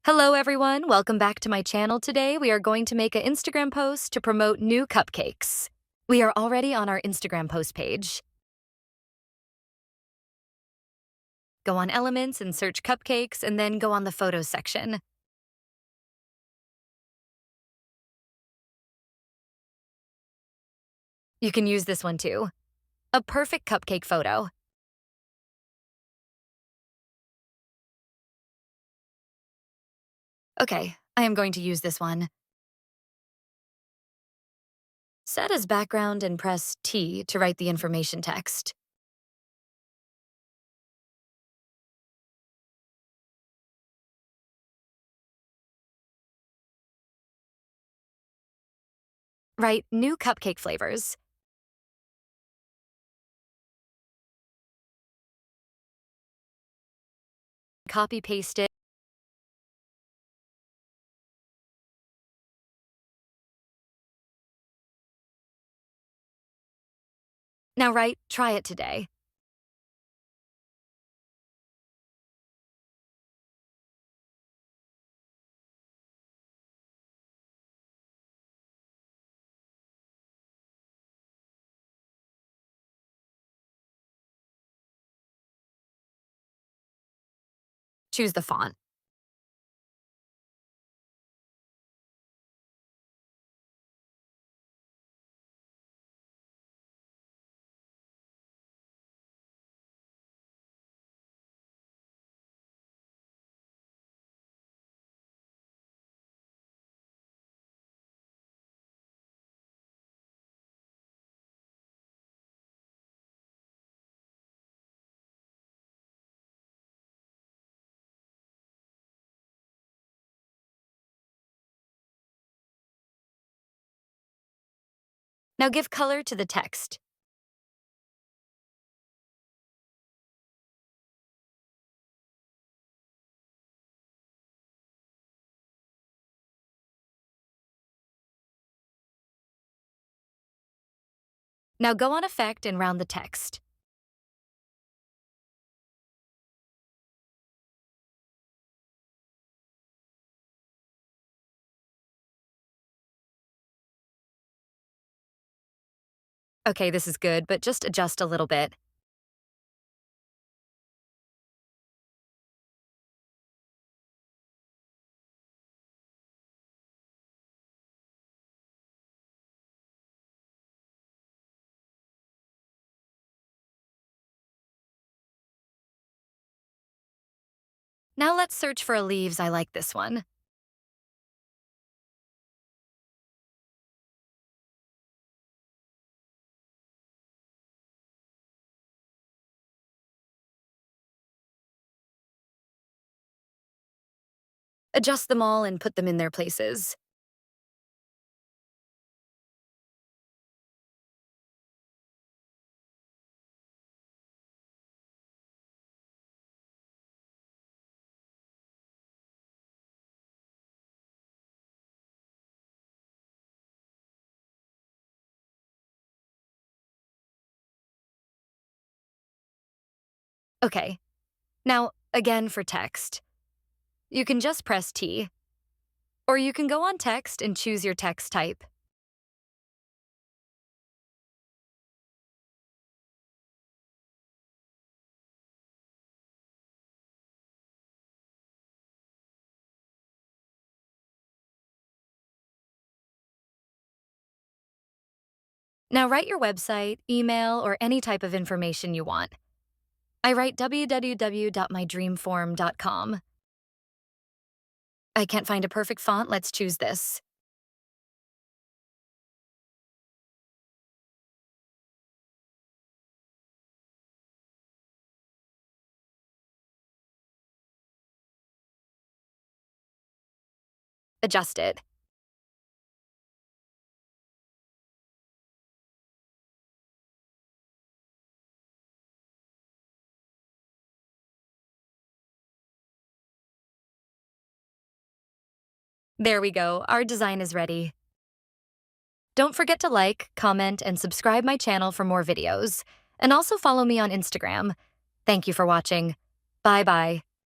Hello, everyone. Welcome back to my channel. Today, we are going to make an Instagram post to promote new cupcakes. We are already on our Instagram post page. Go on Elements and search cupcakes, and then go on the photos section. You can use this one too. A perfect cupcake photo. Okay, I am going to use this one. Set as background and press T to write the information text. Write new cupcake flavors. Copy paste it. Now write, try it today. Choose the font. Now give color to the text. Now go on Effect and round the text. Okay, this is good, but just adjust a little bit. Now let's search for a leaves. I like this one. Adjust them all and put them in their places. Okay, now again for text. You can just press T, or you can go on text and choose your text type. Now write your website, email, or any type of information you want. I write www.mydreamform.com. I can't find a perfect font. Let's choose this. Adjust it. There we go. Our design is ready. Don't forget to like, comment, and subscribe my channel for more videos. And also follow me on Instagram. Thank you for watching. Bye-bye.